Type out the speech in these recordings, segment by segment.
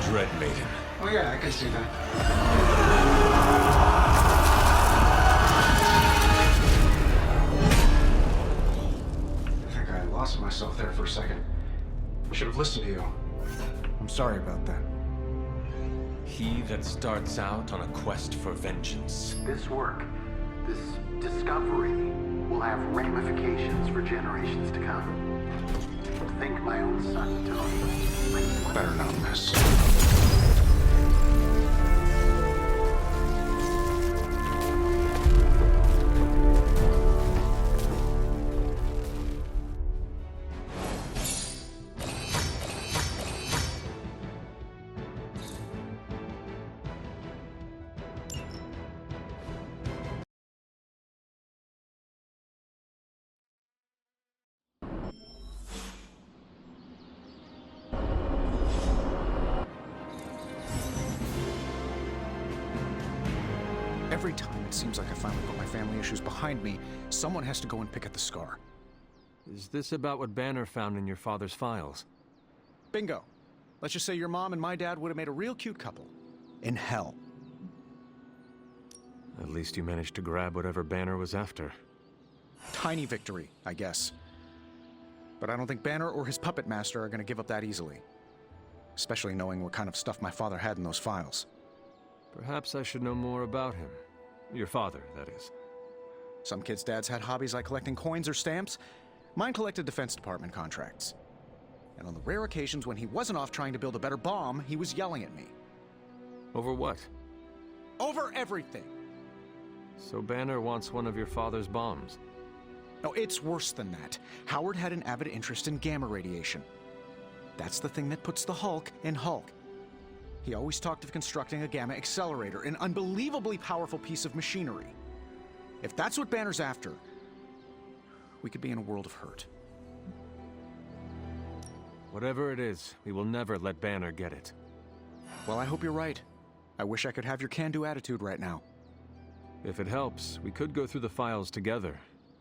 Dread Maiden. Oh yeah, I can see that. I think I lost myself there for a second. I should have listened to you. I'm sorry about that. He that starts out on a quest for vengeance. This work, this discovery, will have ramifications for generations to come. Think my own son, Tony. Better not miss. Every time it seems like I finally put my family issues behind me, someone has to go and pick at the scar. Is this about what Banner found in your father's files? Bingo. Let's just say your mom and my dad would have made a real cute couple. In hell. At least you managed to grab whatever Banner was after. Tiny victory, I guess. But I don't think Banner or his puppet master are going to give up that easily. Especially knowing what kind of stuff my father had in those files. Perhaps I should know more about him. Your father, that is. Some kids' dads had hobbies like collecting coins or stamps. Mine collected Defense Department contracts. And on the rare occasions when he wasn't off trying to build a better bomb, he was yelling at me. Over what? Over everything! So Banner wants one of your father's bombs. No, it's worse than that. Howard had an avid interest in gamma radiation. That's the thing that puts the Hulk in Hulk. He always talked of constructing a gamma accelerator, an unbelievably powerful piece of machinery. If that's what Banner's after, we could be in a world of hurt. Whatever it is, we will never let Banner get it. Well, I hope you're right. I wish I could have your can-do attitude right now. If it helps, we could go through the files together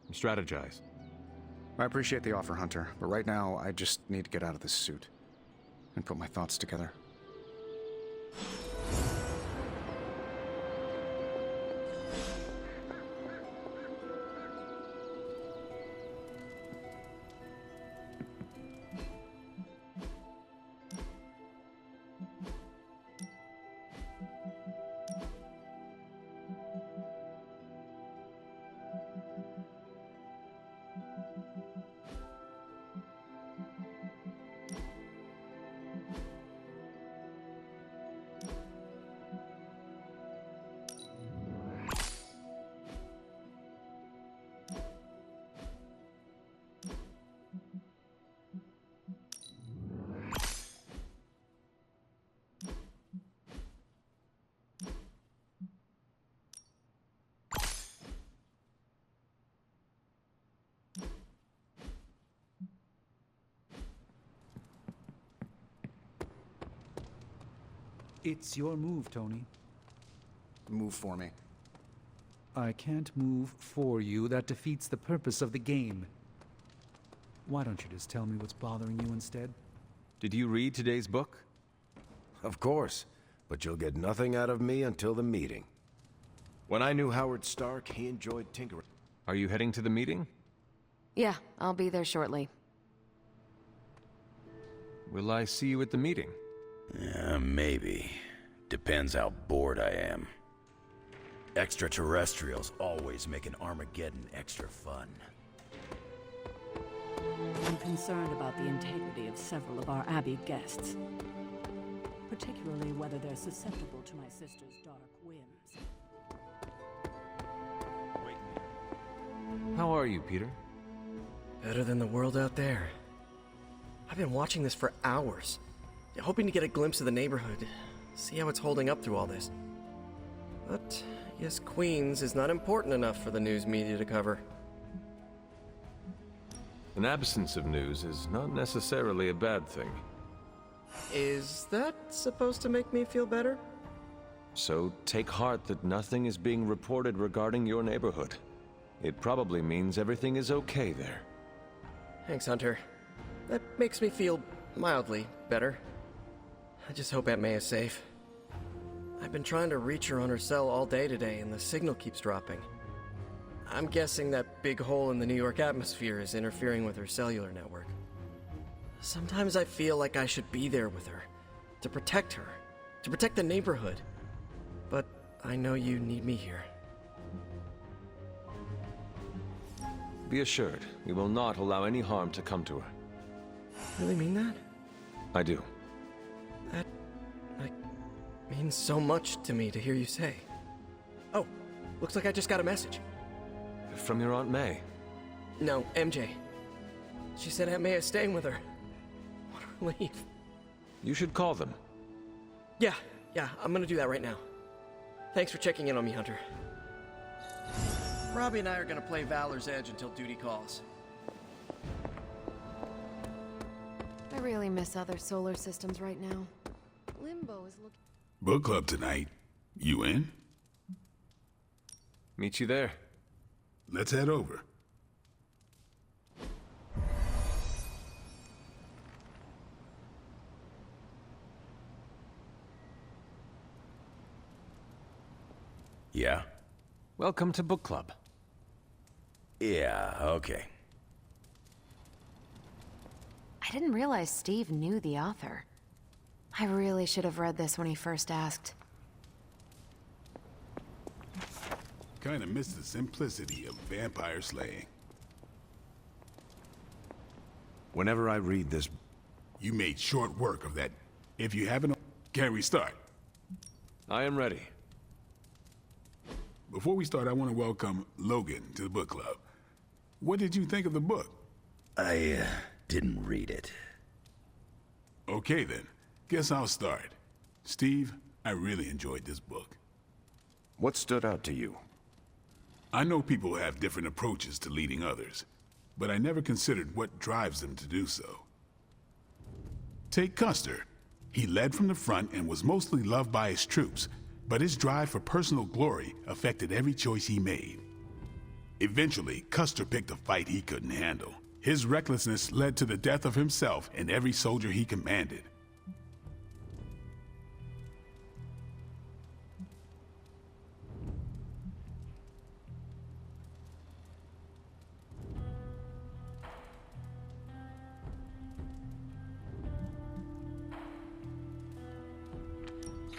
and strategize. I appreciate the offer, Hunter, but right now I just need to get out of this suit and put my thoughts together. It's your move, Tony. Move for me. I can't move for you. That defeats the purpose of the game. Why don't you just tell me what's bothering you instead? Did you read today's book? Of course, but you'll get nothing out of me until the meeting. When I knew Howard Stark, he enjoyed tinkering. Are you heading to the meeting? Yeah, I'll be there shortly. Will I see you at the meeting? Maybe. Depends how bored I am. Extraterrestrials always make an Armageddon extra fun. I'm concerned about the integrity of several of our Abbey guests. Particularly whether they're susceptible to my sister's dark whims. How are you, Peter? Better than the world out there. I've been watching this for hours, hoping to get a glimpse of the neighborhood, see how it's holding up through all this. But I guess Queens is not important enough for the news media to cover. An absence of news is not necessarily a bad thing. Is that supposed to make me feel better? So take heart that nothing is being reported regarding your neighborhood. It probably means everything is okay there. Thanks, Hunter. That makes me feel mildly better. I just hope Aunt May is safe. I've been trying to reach her on her cell all day today, and the signal keeps dropping. I'm guessing that big hole in the New York atmosphere is interfering with her cellular network. Sometimes I feel like I should be there with her, to protect her, to protect the neighborhood. But I know you need me here. Be assured, we will not allow any harm to come to her. Really mean that? I do. That, means so much to me to hear you say. Oh, looks like I just got a message. From your Aunt May? No, MJ. She said Aunt May is staying with her. What a relief. You should call them. Yeah, I'm gonna do that right now. Thanks for checking in on me, Hunter. Robbie and I are gonna play Valor's Edge until duty calls. I really miss other solar systems right now. Limbo is looking... Book club tonight. You in? Meet you there. Let's head over. Yeah? Welcome to book club. Yeah, okay. I didn't realize Steve knew the author. I really should have read this when he first asked. Kinda miss the simplicity of vampire slaying. Whenever I read this... You made short work of that. If you haven't, can we start? I am ready. Before we start, I want to welcome Logan to the book club. What did you think of the book? I didn't read it. Okay then, guess I'll start. Steve, I really enjoyed this book. What stood out to you? I know people have different approaches to leading others, but I never considered what drives them to do so. Take Custer. He led from the front and was mostly loved by his troops, but his drive for personal glory affected every choice he made. Eventually, Custer picked a fight he couldn't handle. His recklessness led to the death of himself and every soldier he commanded.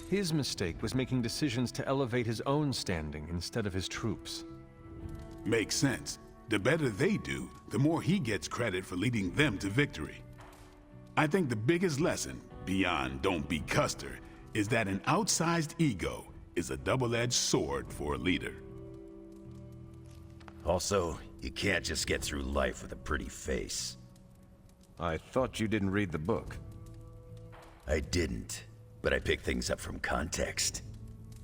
His mistake was making decisions to elevate his own standing instead of his troops. Makes sense. The better they do, the more he gets credit for leading them to victory. I think the biggest lesson, beyond don't be Custer, is that an outsized ego is a double-edged sword for a leader. Also, you can't just get through life with a pretty face. I thought you didn't read the book. I didn't, but I picked things up from context.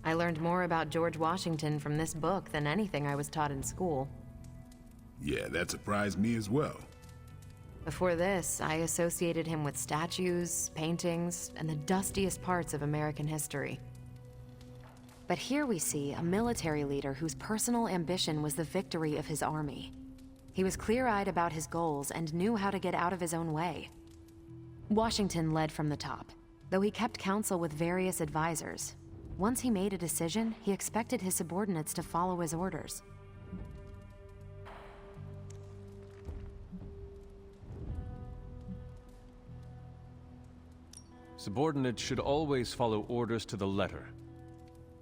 I learned more about George Washington from this book than anything I was taught in school. Yeah, that surprised me as well. Before this, I associated him with statues, paintings, and the dustiest parts of American history. But here we see a military leader whose personal ambition was the victory of his army. He was clear-eyed about his goals and knew how to get out of his own way. Washington led from the top, though he kept counsel with various advisors. Once he made a decision, he expected his subordinates to follow his orders. Subordinates should always follow orders to the letter.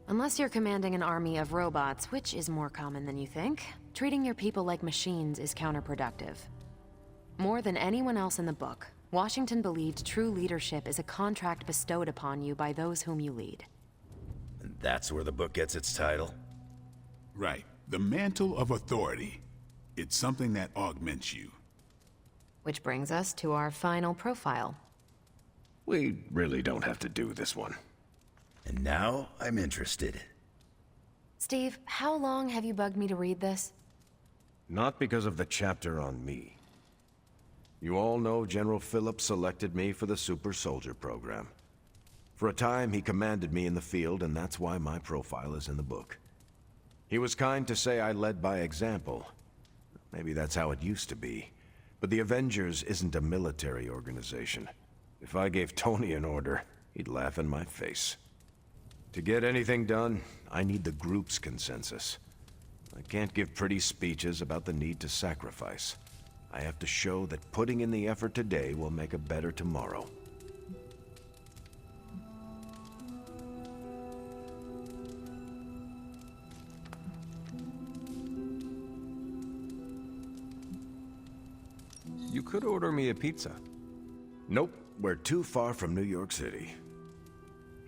Unless you're commanding an army of robots, which is more common than you think, treating your people like machines is counterproductive. More than anyone else in the book, Washington believed true leadership is a contract bestowed upon you by those whom you lead. And that's where the book gets its title? Right. The mantle of authority. It's something that augments you. Which brings us to our final profile. We really don't have to do this one. And now I'm interested. Steve, how long have you bugged me to read this? Not because of the chapter on me. You all know General Phillips selected me for the Super Soldier program. For a time, he commanded me in the field, and that's why my profile is in the book. He was kind to say I led by example. Maybe that's how it used to be. But the Avengers isn't a military organization. If I gave Tony an order, He'd laugh in my face. To get anything done, I need the group's consensus. I can't give pretty speeches about the need to sacrifice. I have to show that putting in the effort today will make a better tomorrow. You could order me a pizza. Nope, we're too far from New York City.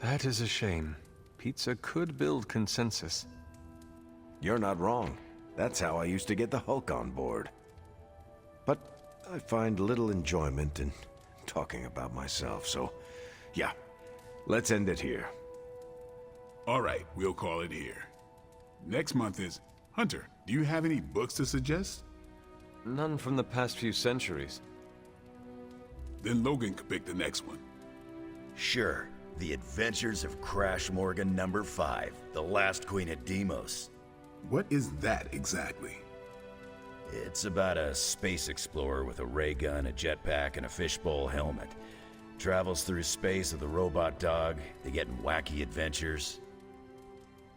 That is a shame. Pizza could build consensus. You're not wrong. That's how I used to get the Hulk on board. But I find little enjoyment in talking about myself, so yeah, let's end it here. All right, we'll call it here. Next month is... Hunter, do you have any books to suggest? None from the past few centuries. Then Logan could pick the next one. Sure. The Adventures of Crash Morgan number 5, The Last Queen of Deimos. What is that exactly? It's about a space explorer with a ray gun, a jetpack, and a fishbowl helmet. Travels through space with a robot dog. They get in wacky adventures.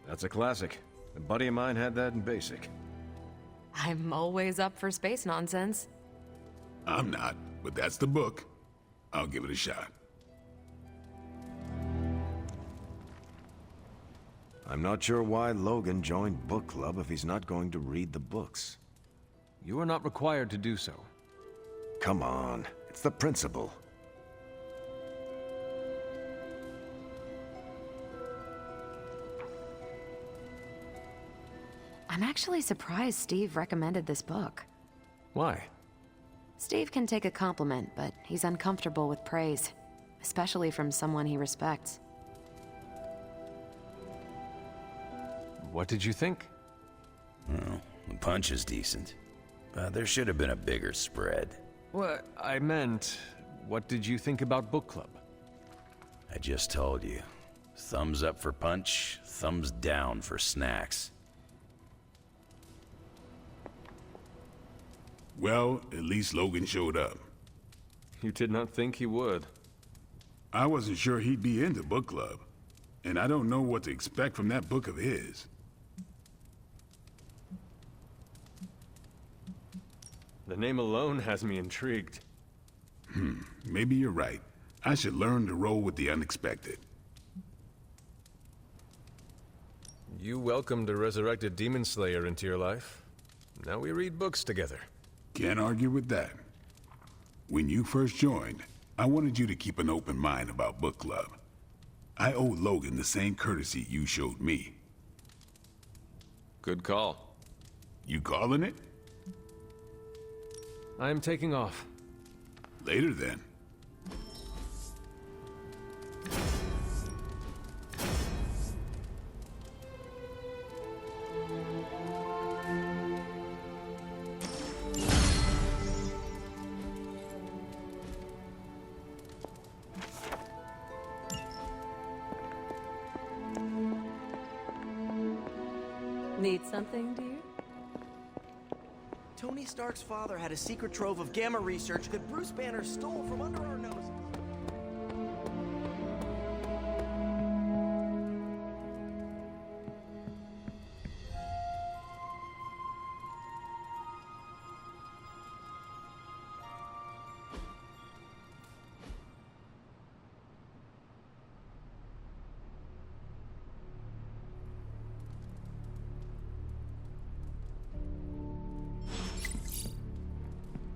That's a classic. A buddy of mine had that in basic. I'm always up for space nonsense. I'm not, but that's the book. I'll give it a shot. I'm not sure why Logan joined book club if he's not going to read the books. You are not required to do so. Come on, it's the principle. I'm actually surprised Steve recommended this book. Why? Steve can take a compliment, but he's uncomfortable with praise, especially from someone he respects. What did you think? Well, the punch is decent. There should have been a bigger spread. What I meant, what did you think about book club? I just told you. Thumbs up for punch, thumbs down for snacks. Well, at least Logan showed up. You did not think he would. I wasn't sure he'd be into book club, and I don't know what to expect from that book of his. The name alone has me intrigued. Maybe you're right. I should learn to roll with the unexpected. You welcomed a resurrected demon slayer into your life. Now we read books together. Can't argue with that. When you first joined, I wanted you to keep an open mind about book club. I owe Logan the same courtesy you showed me. Good call. You calling it? I am taking off. Later then. Need something, dear? Tony Stark's father had a secret trove of gamma research that Bruce Banner stole from under our noses.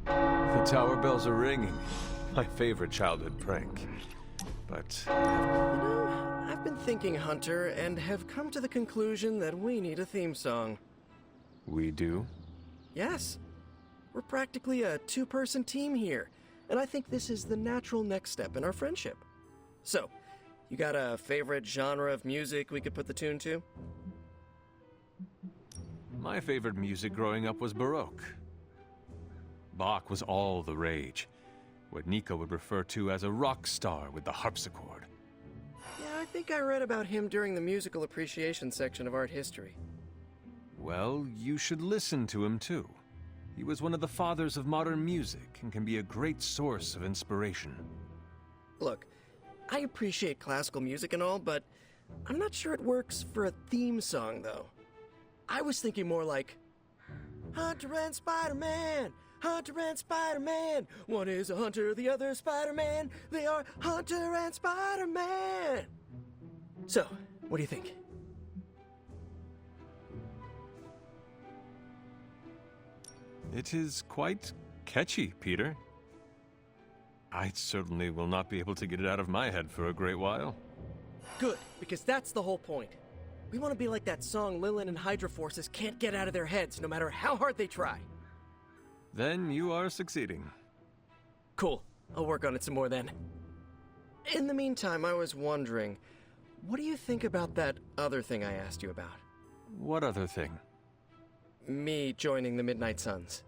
The tower bells are ringing. My favorite childhood prank. But... You know, I've been thinking, Hunter, and have come to the conclusion that we need a theme song. we do? Yes. We're practically a two-person team here, and I think this is the natural next step in our friendship. So, you got a favorite genre of music we could put the tune to? My favorite music growing up was Baroque. Bach was all the rage. What Nico would refer to as a rock star with the harpsichord. Yeah, I think I read about him during the musical appreciation section of art history. Well, you should listen to him too. He was one of the fathers of modern music and can be a great source of inspiration. Look, I appreciate classical music and all, but I'm not sure it works for a theme song, though. I was thinking more like, Hunter and Spider-Man! Hunter and Spider-Man! One is a hunter, the other Spider-Man. They are Hunter and Spider-Man! So, what do you think? It is quite catchy, Peter. I certainly will not be able to get it out of my head for a great while. Good, because that's the whole point. We want to be like that song Lilith and Hydra forces can't get out of their heads no matter how hard they try. Then you are succeeding. Cool. I'll work on it some more then. In the meantime, I was wondering, what do you think about that other thing I asked you about? What other thing? Me joining the Midnight Suns.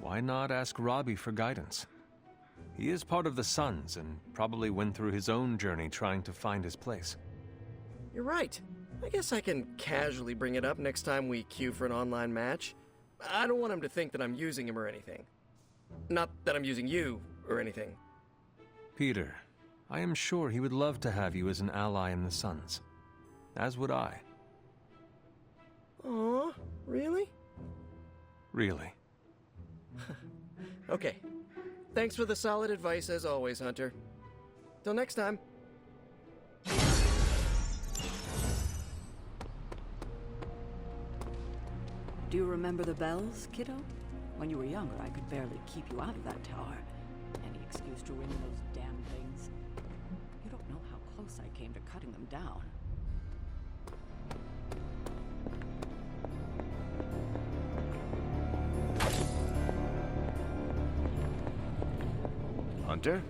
Why not ask Robbie for guidance? He is part of the Suns and probably went through his own journey trying to find his place. You're right. I guess I can casually bring it up next time we queue for an online match. I don't want him to think that I'm using him or anything. Not that I'm using you or anything. Peter, I am sure he would love to have you as an ally in the Suns. As would I. Aw, really? Really. Okay. Thanks for the solid advice as always, Hunter. Till next time. Do you remember the bells, kiddo? When you were younger, I could barely keep you out of that tower. Any excuse to ring those damn things. You don't know how close I came to cutting them down. Hunter?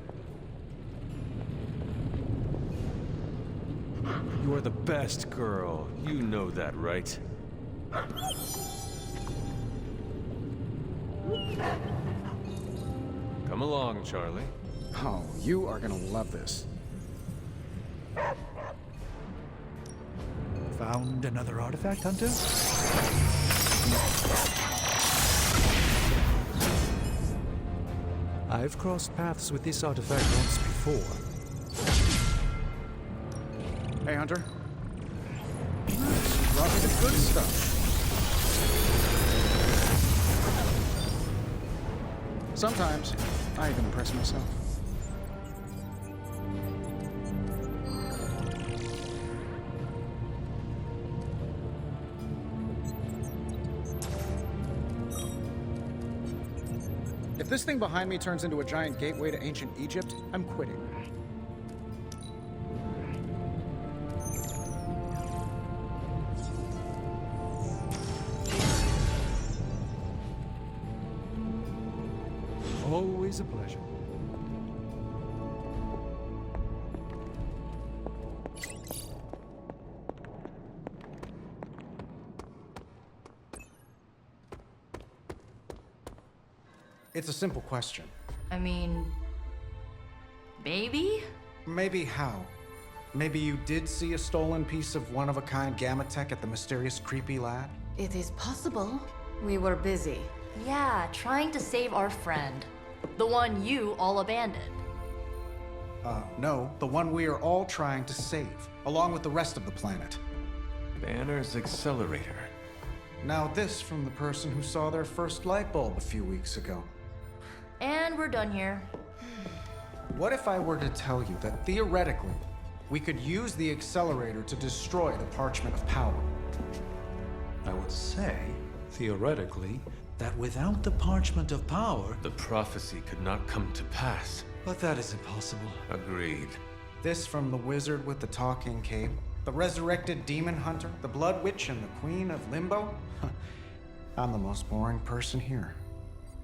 You are the best girl. You know that, right? Come along, Charlie. Oh, you are gonna love this. Found another artifact, Hunter? I've crossed paths with this artifact once before. Hey, Hunter. Brought me the good stuff. Sometimes, I even impress myself. If this thing behind me turns into a giant gateway to ancient Egypt, I'm quitting. Always a pleasure. It's a simple question. I mean, maybe? Maybe how? Maybe you did see a stolen piece of one-of-a-kind gamma tech at the mysterious creepy lab? It is possible. We were busy. Yeah, trying to save our friend. The one you all abandoned. No, the one we are all trying to save, along with the rest of the planet. Banner's accelerator. Now this from the person who saw their first light bulb a few weeks ago. And we're done here. What if I were to tell you that theoretically, we could use the accelerator to destroy the Parchment of Power? I would say, theoretically, that without the Parchment of Power... The prophecy could not come to pass. But that is impossible. Agreed. This from the wizard with the talking cape, the resurrected demon hunter, the blood witch, and the queen of limbo? I'm the most boring person here.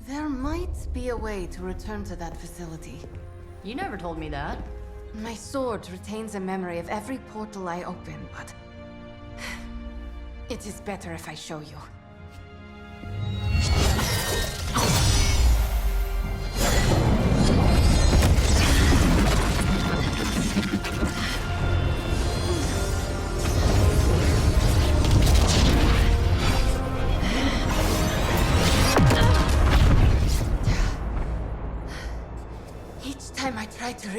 There might be a way to return to that facility. You never told me that. My sword retains a memory of every portal I open, but... it is better if I show you.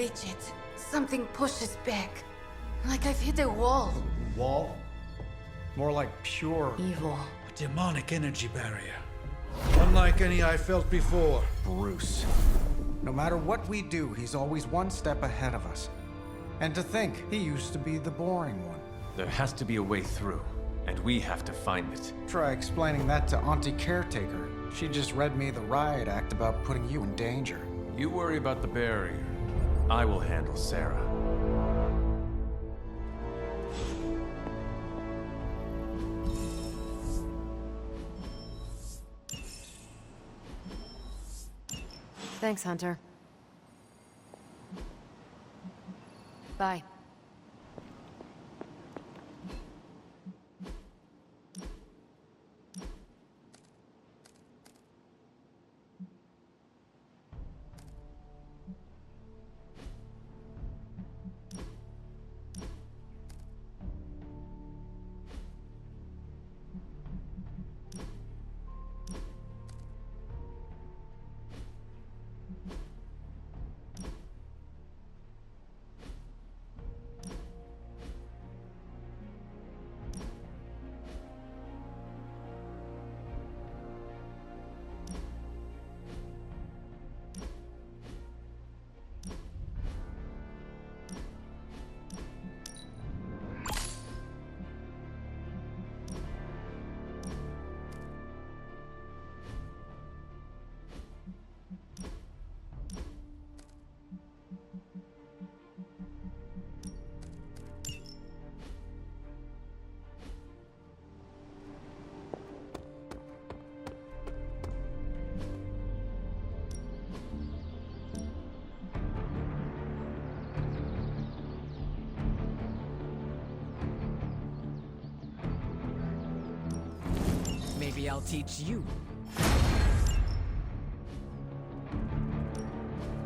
reach it, something pushes back. Like I've hit a wall. Wall? More like pure Evil. A demonic energy barrier. Unlike any I felt before. Bruce. No matter what we do, he's always one step ahead of us. And to think, he used to be the boring one. There has to be a way through, and we have to find it. Try explaining that to Auntie Caretaker. She just read me the riot act about putting you in danger. You worry about the barrier. I will handle Sarah. Thanks, Hunter. Bye. Maybe I'll teach you.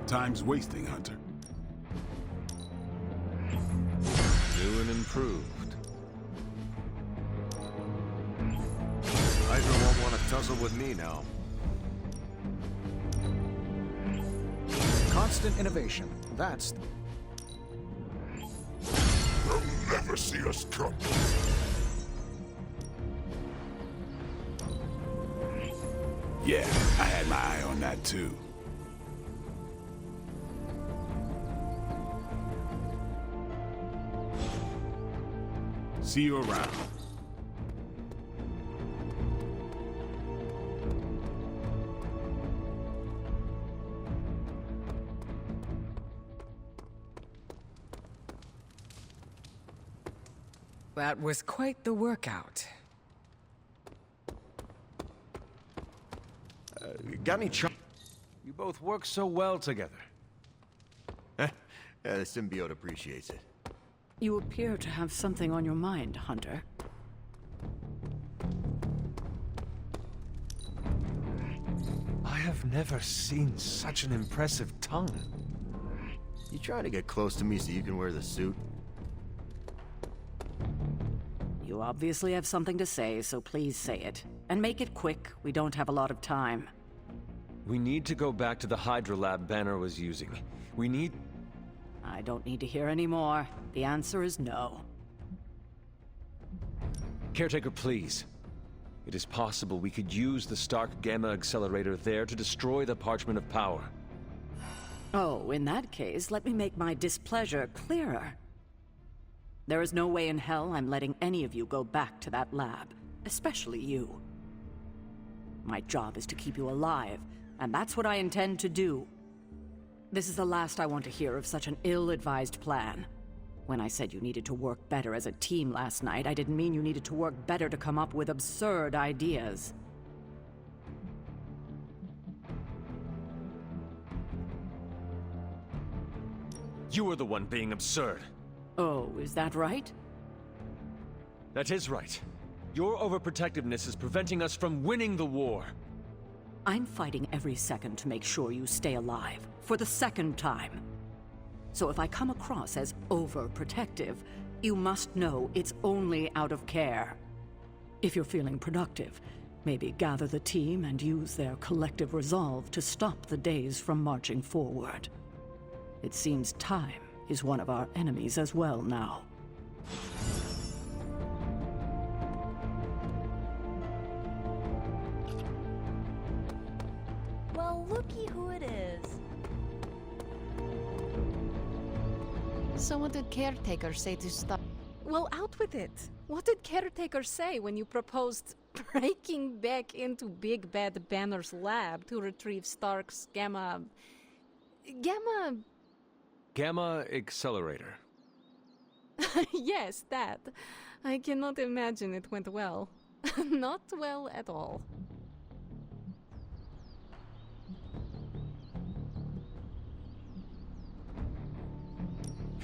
Time's wasting, Hunter. New and improved. Hydra won't want to tussle with me now. Constant innovation. That's... They'll never see us come. Yeah, I had my eye on that too. See you around. That was quite the workout. Got any You both work so well together. the symbiote appreciates it. You appear to have something on your mind, Hunter. I have never seen such an impressive tongue. You trying to get close to me so you can wear the suit? You obviously have something to say, so please say it. And make it quick. We don't have a lot of time. We need to go back to the Hydra lab Banner was using. We need... I don't need to hear any more. The answer is no. Caretaker, please. It is possible we could use the Stark Gamma Accelerator there to destroy the Parchment of Power. Oh, in that case, let me make my displeasure clearer. There is no way in hell I'm letting any of you go back to that lab, especially you. My job is to keep you alive, and that's what I intend to do. This is the last I want to hear of such an ill-advised plan. When I said you needed to work better as a team last night, I didn't mean you needed to work better to come up with absurd ideas. You are the one being absurd. Oh, is that right? That is right. Your overprotectiveness is preventing us from winning the war. I'm fighting every second to make sure you stay alive, for the second time. So if I come across as overprotective, you must know it's only out of care. If you're feeling productive, maybe gather the team and use their collective resolve to stop the days from marching forward. It seems time is one of our enemies as well now. Well, looky who it is. So what did Caretaker say to stop? Well, out with it. What did Caretaker say when you proposed breaking back into Big Bad Banner's lab to retrieve Stark's Gamma Accelerator. Yes, that. I cannot imagine it went well. Not well at all.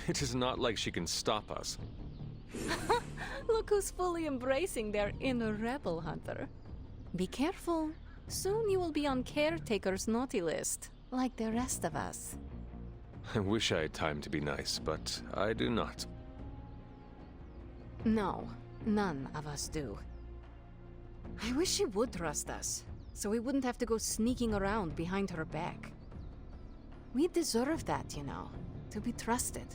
It is not like she can stop us. Look who's fully embracing their inner rebel, Hunter. Be careful. Soon you will be on Caretaker's naughty list, like the rest of us. I wish I had time to be nice, but I do not. No, none of us do. I wish she would trust us, so we wouldn't have to go sneaking around behind her back. We deserve that, you know, to be trusted.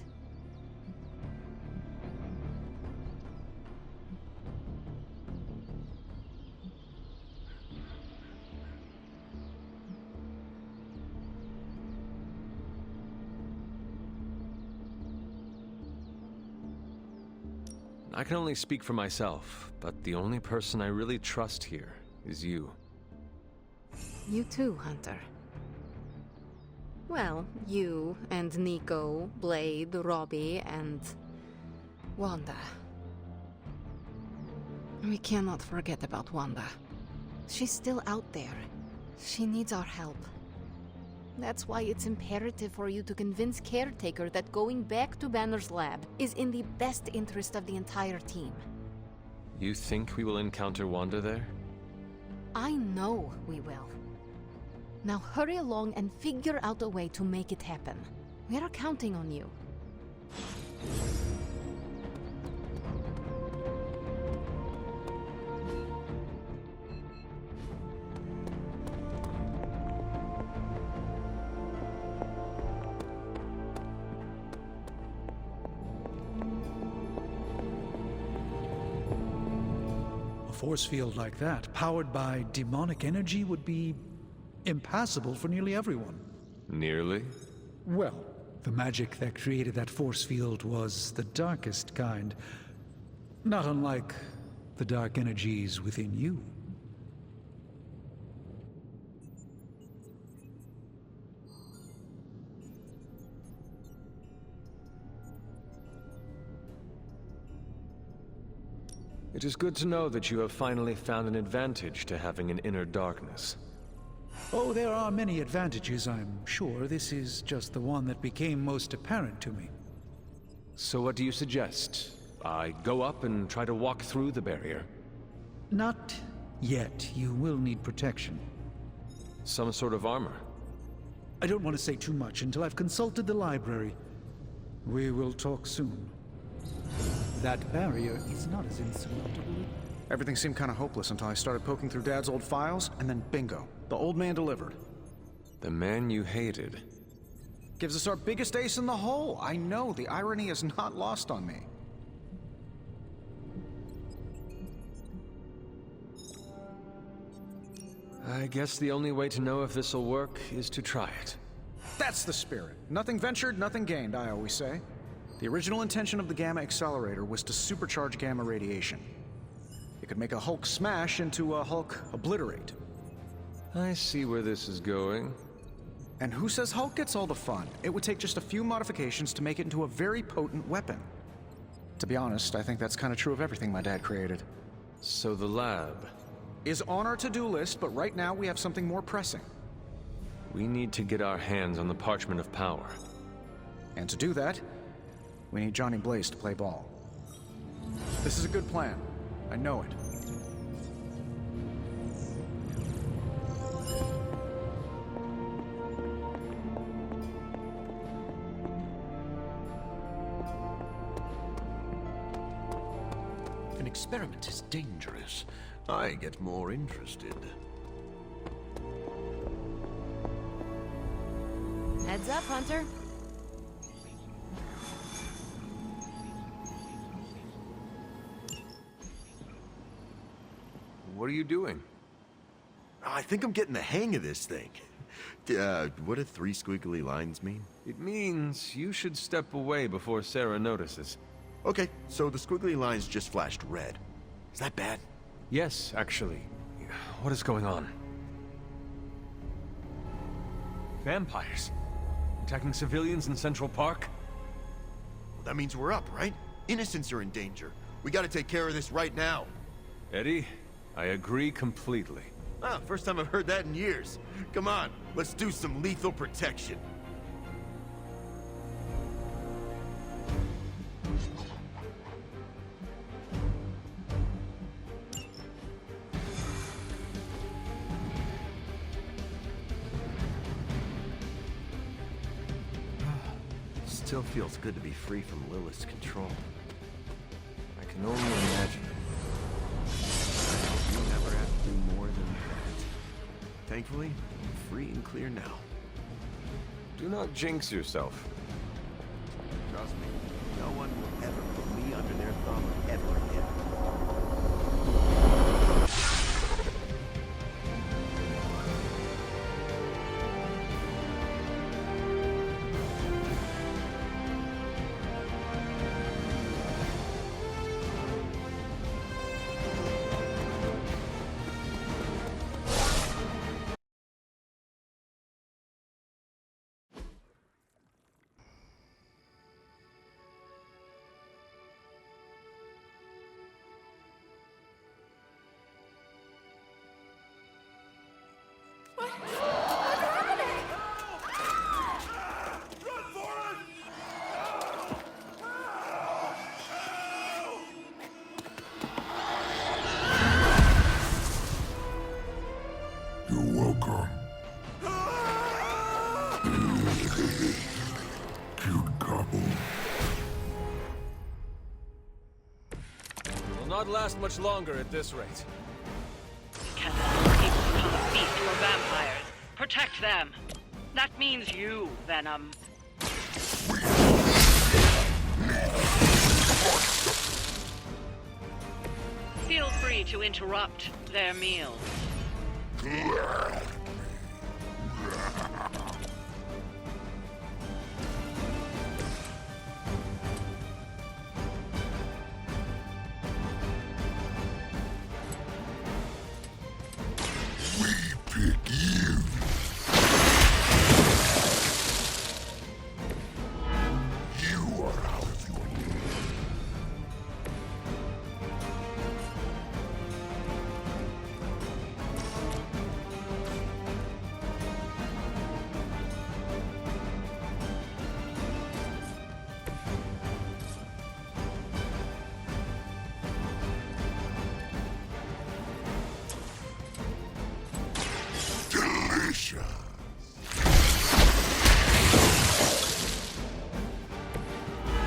I can only speak for myself, but the only person I really trust here is you. You too, Hunter. Well, you and Nico, Blade, Robbie, and Wanda. We cannot forget about Wanda. She's still out there. She needs our help. That's why it's imperative for you to convince Caretaker that going back to Banner's lab is in the best interest of the entire team. You think we will encounter Wanda there? I know we will. Now hurry along and figure out a way to make it happen. We are counting on you. A force field like that, powered by demonic energy, would be impassable for nearly everyone. Nearly? Well, the magic that created that force field was the darkest kind. Not unlike the dark energies within you. It is good to know that you have finally found an advantage to having an inner darkness. Oh, there are many advantages, I'm sure. This is just the one that became most apparent to me. So what do you suggest? I go up and try to walk through the barrier? Not yet. You will need protection. Some sort of armor? I don't want to say too much until I've consulted the library. We will talk soon. That barrier is not as insurmountable. Everything seemed kind of hopeless until I started poking through Dad's old files, and then bingo. The old man delivered. The man you hated. Gives us our biggest ace in the hole. I know, the irony is not lost on me. I guess the only way to know if this'll work is to try it. That's the spirit. Nothing ventured, nothing gained, I always say. The original intention of the Gamma Accelerator was to supercharge gamma radiation. It could make a Hulk smash into a Hulk obliterate. I see where this is going. And who says Hulk gets all the fun? It would take just a few modifications to make it into a very potent weapon. To be honest, I think that's kind of true of everything my dad created. So the lab is on our to-do list, but right now we have something more pressing. We need to get our hands on the Parchment of Power. And to do that, we need Johnny Blaze to play ball. This is a good plan. I know it. An experiment is dangerous. I get more interested. Heads up, Hunter. What are you doing? I think I'm getting the hang of this thing. What do 3 squiggly lines mean? It means you should step away before Sarah notices. Okay, so the squiggly lines just flashed red. Is that bad? Yes, actually. What is going on? Vampires? Attacking civilians in Central Park? Well, that means we're up, right? Innocents are in danger. We gotta take care of this right now. Eddie, I agree completely. Ah, first time I've heard that in years. Come on, let's do some lethal protection. Still feels good to be free from Lilith's control. I can only imagine. You never have to do more than that. Thankfully, I'm free and clear now. Do not jinx yourself. Trust me, no one will ever put me under their thumb ever again. Will not last much longer at this rate. Can't let people become a beast or vampires. Protect them. That means you, Venom. Feel free to interrupt their meals.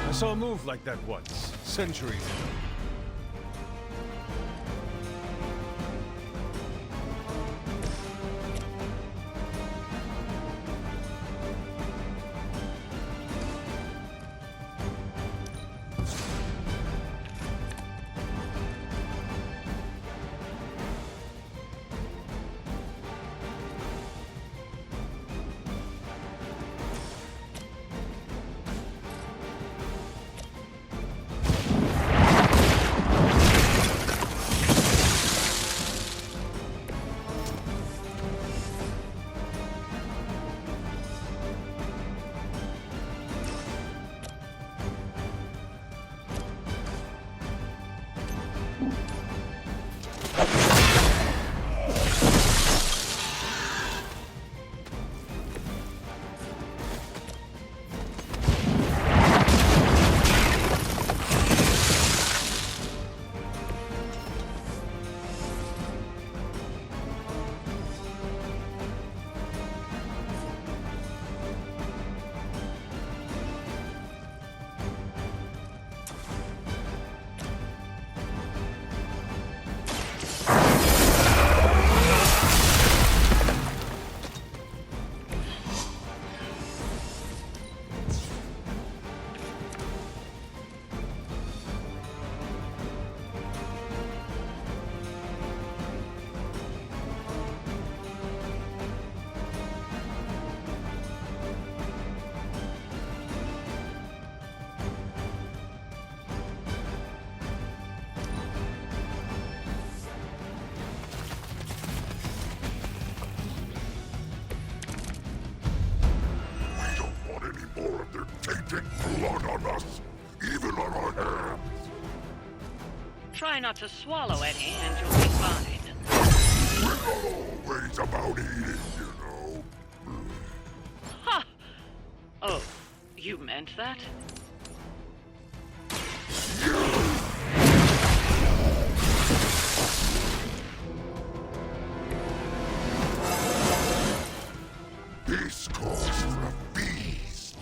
I saw a move like that once, centuries ago. not to swallow any, and you'll be fine. We're always about eating, you know. Ha! Oh, you meant that? This calls for a feast.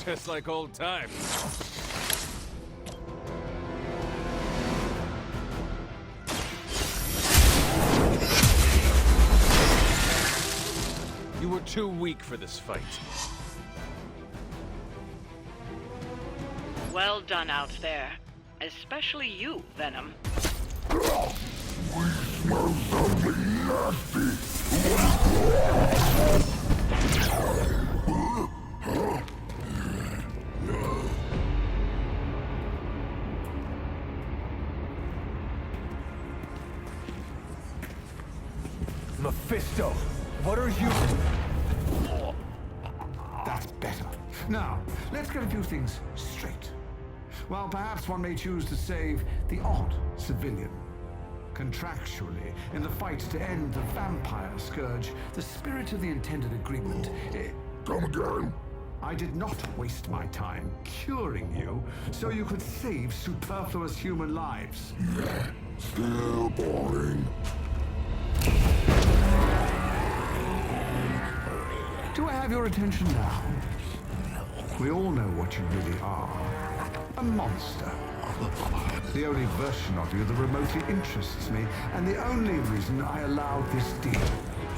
Just like old times. You were too weak for this fight. Well done out there. Especially you, Venom. We smell something nasty. Mephisto, what are you... That's better. Now, let's get a few things straight. While perhaps one may choose to save the odd civilian. Contractually, in the fight to end the vampire scourge, the spirit of the intended agreement... Come again? I did not waste my time curing you so you could save superfluous human lives. Still boring. Do I have your attention now? We all know what you really are. A monster. The only version of you that remotely interests me, and the only reason I allowed this deal.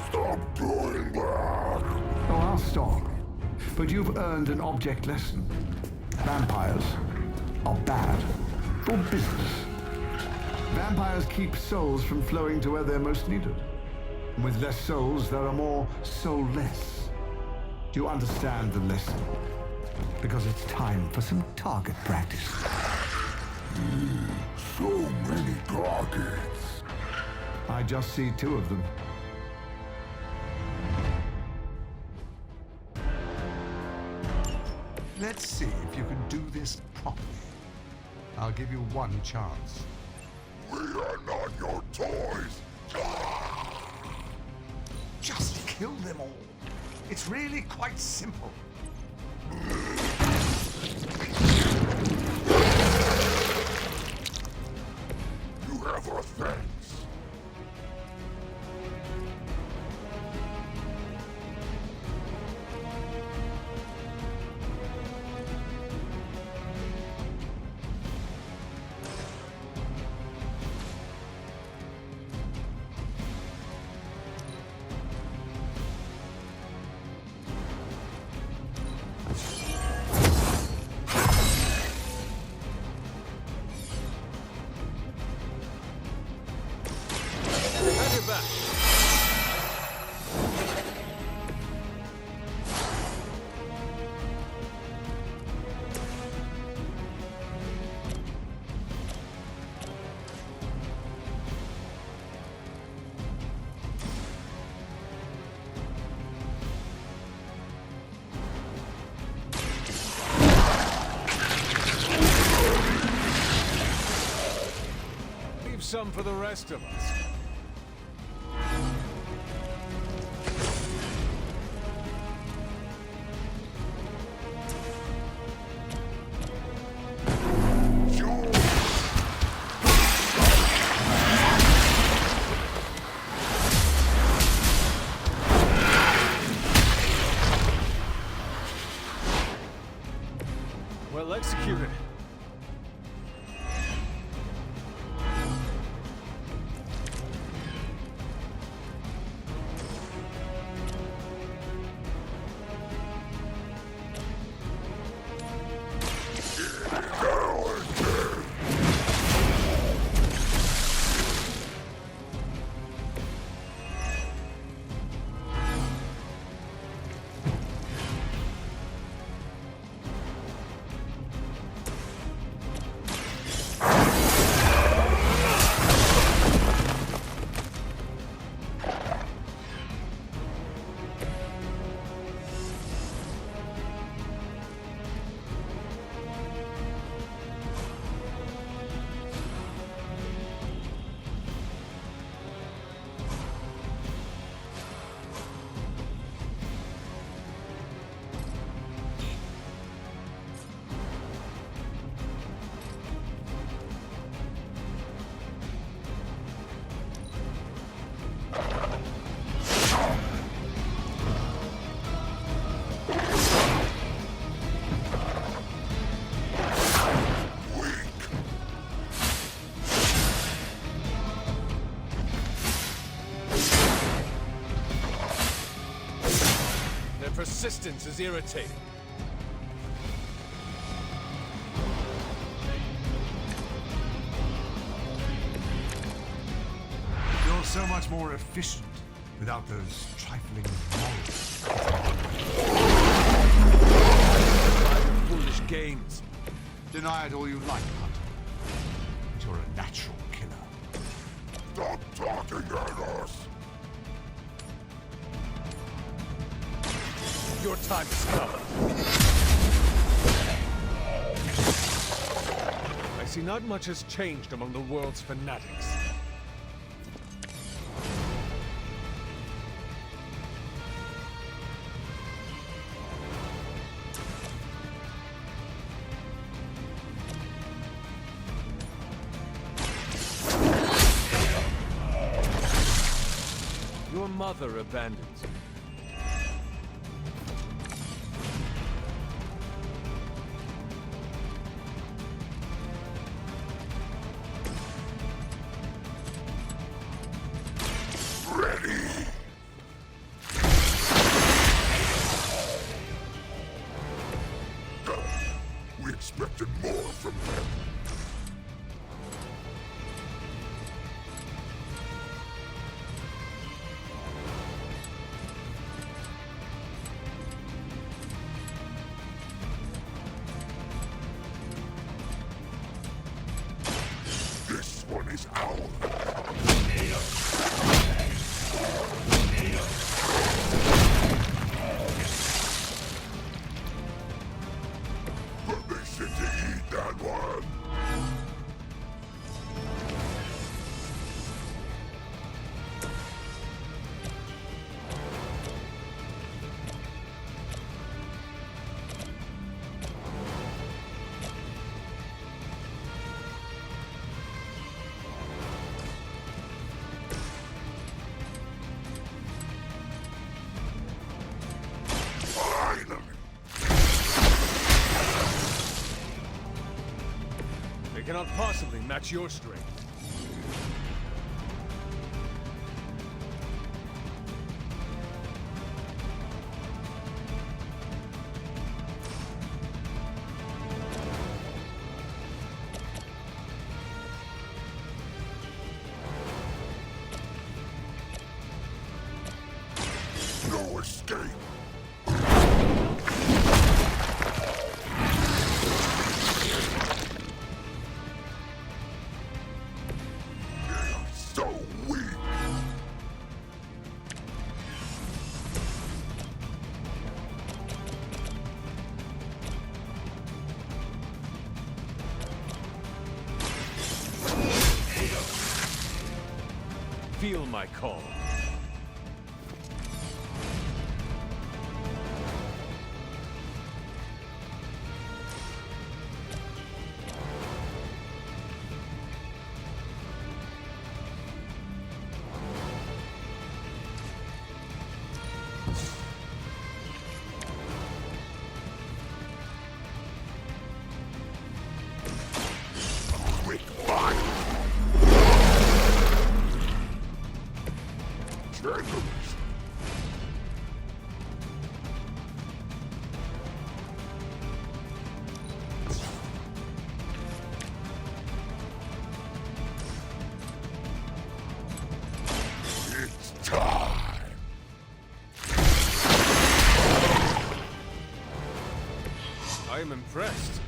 Stop doing that! Oh, I'll stop. But you've earned an object lesson. Vampires are bad for business. Vampires keep souls from flowing to where they're most needed. And with less souls, there are more soulless. Do you understand the lesson? Because it's time for some target practice. So many targets. I just see 2 of them. Let's see if you can do this properly. I'll give you one chance. We are not your toys. Just kill them all. It's really quite simple. You have our thanks. Some for the rest of us. Well executed. persistence is irritating. You're so much more efficient without those trifling morals. Foolish games. Deny it all you like, Hunter. But you're a natural killer. Stop talking at us! Your time has come. I see not much has changed among the world's fanatics. Your mother abandons you. We expected more from them. This one is ours. Permission to eat that one. They cannot possibly match your strength. No escape. So weak. Feel my call. Quick fire. Generous. It's time. I am impressed.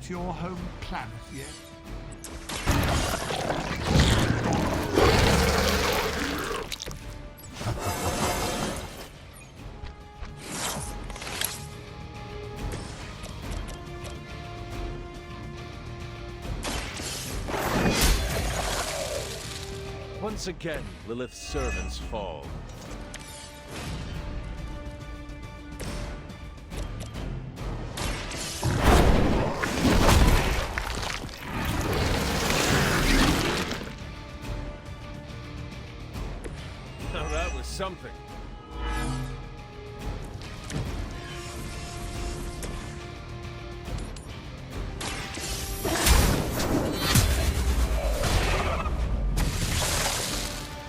left your home planet yet? Once again, Lilith's servants fall. Now that was something.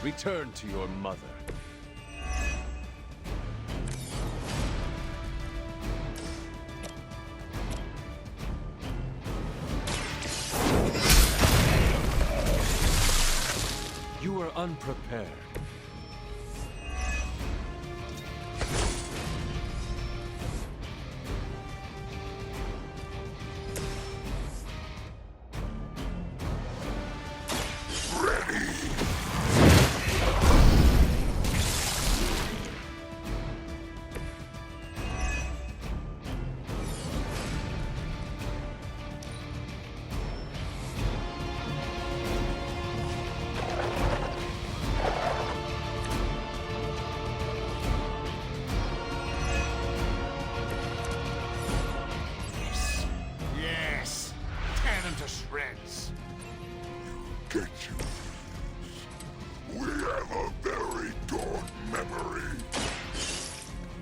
Return to your mother. You were unprepared.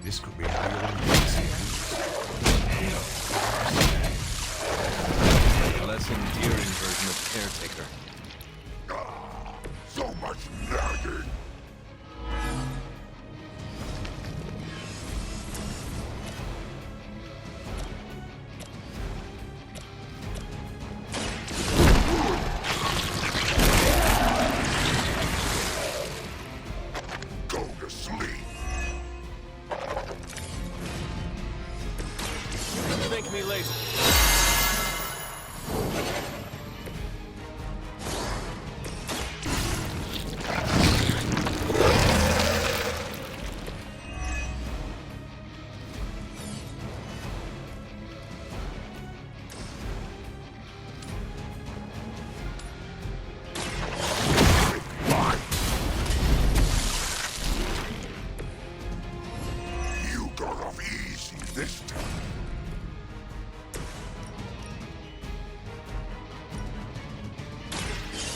This could be how you're A less endearing version of Caretaker. So much nagging!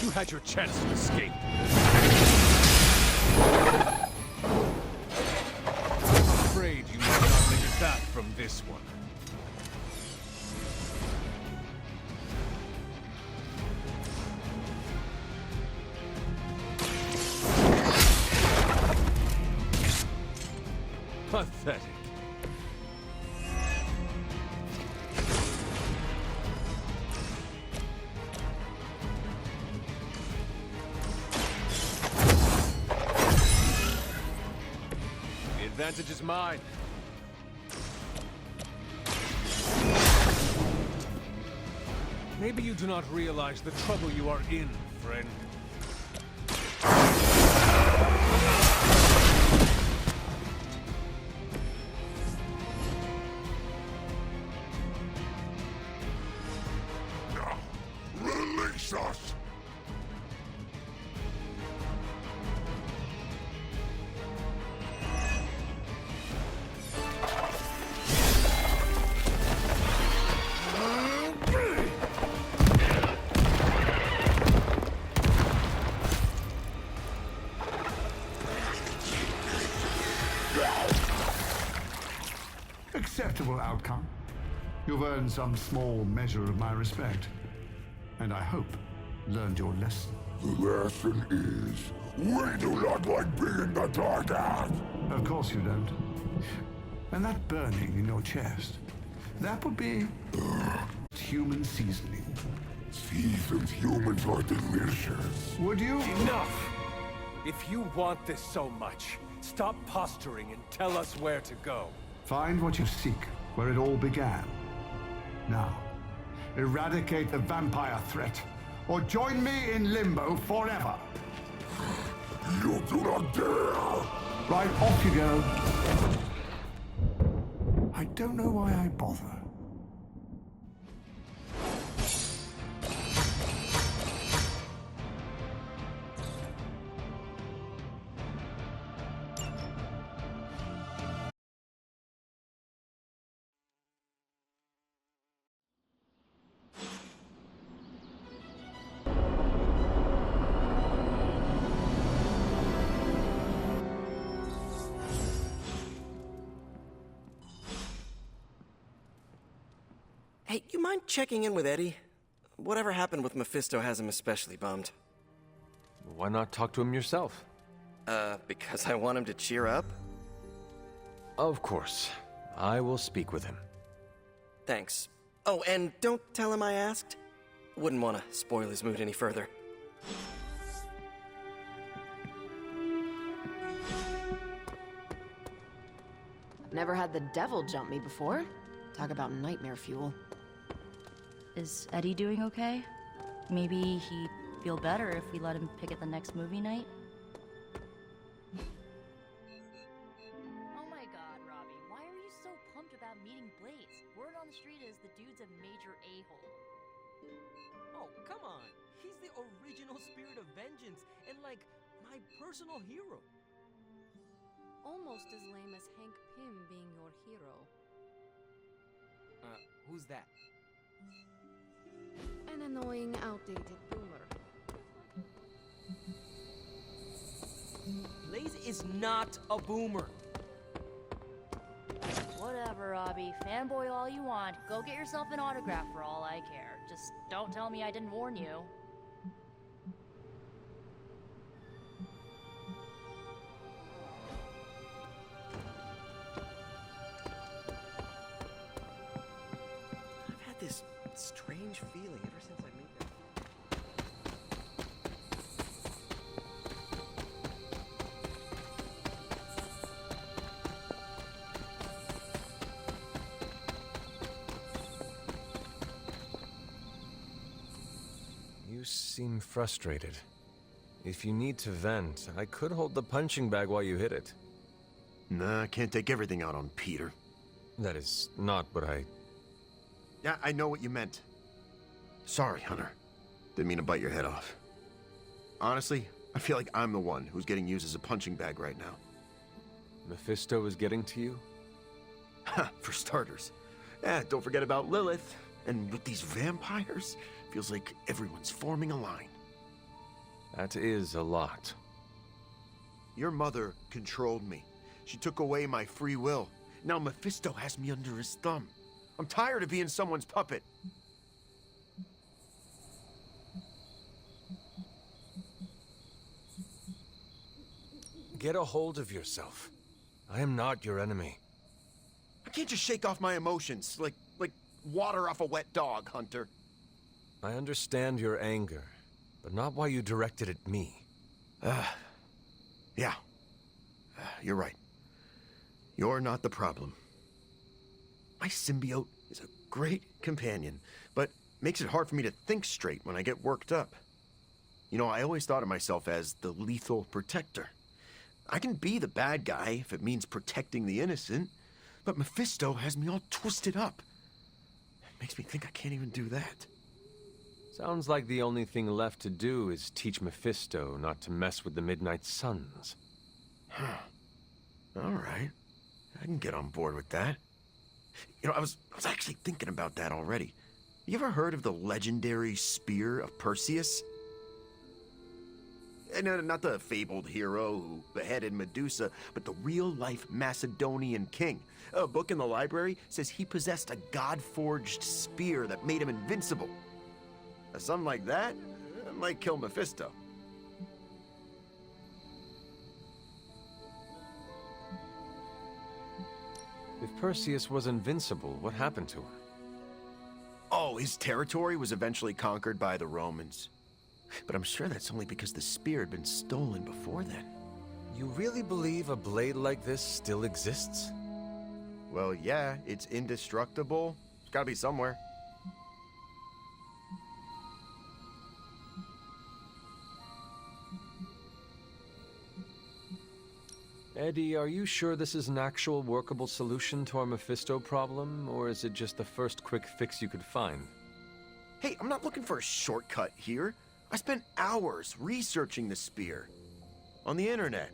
You had your chance to escape. I'm afraid you might not make it back from this one. Pathetic. The advantage is mine. Maybe you do not realize the trouble you are in, friend. Release us! Acceptable outcome. You've earned some small measure of my respect. And I hope learned your lesson. The lesson is, we do not like being the target! Of course you don't. And that burning in your chest, that would be human seasoning. Seasoned humans are delicious. Would you? Enough! If you want this so much, stop posturing and tell us where to go. Find what you seek, where it all began. Now, Eradicate the vampire threat, or join me in limbo forever. You do not dare! Right, off you go. I don't know why I bother. Hey, you mind checking in with Eddie? Whatever happened with Mephisto has him especially bummed. Why not talk to him yourself? Because I want him to cheer up? Of course. I will speak with him. Thanks. Oh, and don't tell him I asked. Wouldn't want to spoil his mood any further. I've never had the devil jump me before. Talk about nightmare fuel. Is Eddie doing okay? Maybe he'd feel better if we let him pick at the next movie night? Oh my god, Robbie, why are you so pumped about meeting Blaze? Word on the street is the dude's a major a-hole. Oh, come on. He's the original spirit of vengeance and, like, my personal hero. Almost as lame as Hank Pym being your hero. Who's that? An annoying, outdated boomer. Blaze is not a boomer. Whatever, Robbie. Fanboy all you want. Go get yourself an autograph for all I care. Just don't tell me I didn't warn you. I've had this strange feeling ever since I moved there. You seem frustrated. If you need to vent, I could hold the punching bag while you hit it. Nah, I can't take everything out on Peter. That is not what I... Yeah, I know what you meant. Sorry, Hunter. Didn't mean to bite your head off. Honestly, I feel like I'm the one who's getting used as a punching bag right now. Mephisto is getting to you? Ha, for starters. Don't forget about Lilith. And with these vampires, feels like everyone's forming a line. That is a lot. Your mother controlled me. She took away my free will. Now Mephisto has me under his thumb. I'm tired of being someone's puppet. Get a hold of yourself. I am not your enemy. I can't just shake off my emotions like water off a wet dog, Hunter. I understand your anger, but not why you directed at me. Yeah. You're right. You're not the problem. My symbiote is a great companion, but makes it hard for me to think straight when I get worked up. You know, I always thought of myself as the lethal protector. I can be the bad guy if it means protecting the innocent, but Mephisto has me all twisted up. It makes me think I can't even do that. Sounds like the only thing left to do is teach Mephisto not to mess with the Midnight Suns. All right. I can get on board with that. You know, I was actually thinking about that already. You ever heard of the legendary spear of Perseus? No, not the fabled hero who beheaded Medusa, but the real-life Macedonian king. A book in the library says he possessed a god-forged spear that made him invincible. Something like that might kill Mephisto. If Perseus was invincible, what happened to him? Oh, his territory was eventually conquered by the Romans. But I'm sure that's only because the spear had been stolen before then. You really believe a blade like this still exists? Well, yeah, it's indestructible. It's gotta be somewhere. Eddie, are you sure this is an actual workable solution to our Mephisto problem, or is it just the first quick fix you could find? Hey, I'm not looking for a shortcut here. I spent hours researching the spear. On the internet.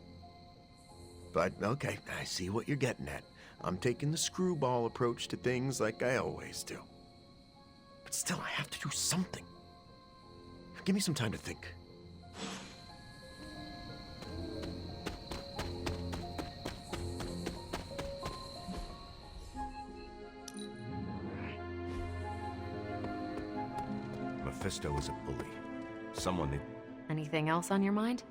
But, okay, I see what you're getting at. I'm taking the screwball approach to things like I always do. But still, I have to do something. Give me some time to think. Mephisto is a bully. Someone that... Anything else on your mind?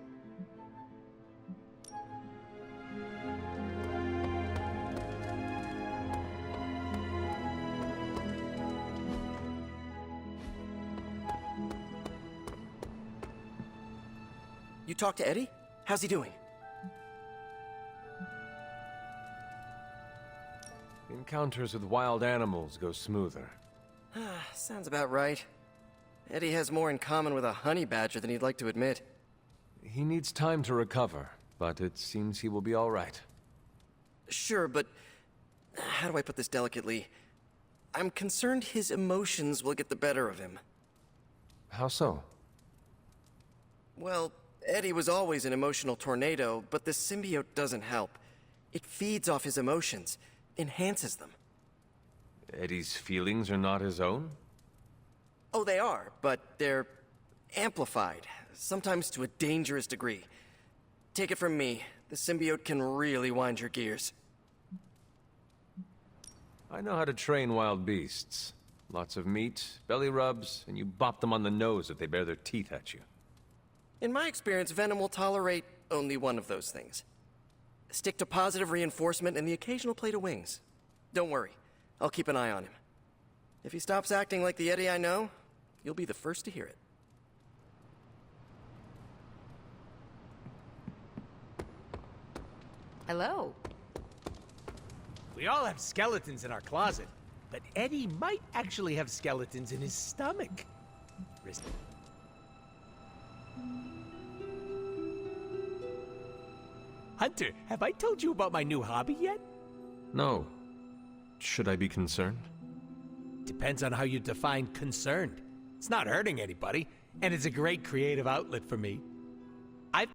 You talked to Eddie? How's he doing? Encounters with wild animals go smoother. Sounds about right. Eddie has more in common with a honey badger than he'd like to admit. He needs time to recover, but it seems he will be all right. Sure, but how do I put this delicately? I'm concerned his emotions will get the better of him. How so? Well, Eddie was always an emotional tornado, but the symbiote doesn't help. It feeds off his emotions, enhances them. Eddie's feelings are not his own? Oh, they are, but they're amplified, sometimes to a dangerous degree. Take it from me, the symbiote can really wind your gears. I know how to train wild beasts. Lots of meat, belly rubs, and you bop them on the nose if they bare their teeth at you. In my experience, Venom will tolerate only one of those things. Stick to positive reinforcement and the occasional plate of wings. Don't worry, I'll keep an eye on him. If he stops acting like the Eddie I know, you'll be the first to hear it. Hello. We all have skeletons in our closet, but Eddie might actually have skeletons in his stomach. Hunter, have I told you about my new hobby yet? No. Should I be concerned? Depends on how you define concerned. It's not hurting anybody, and it's a great creative outlet for me.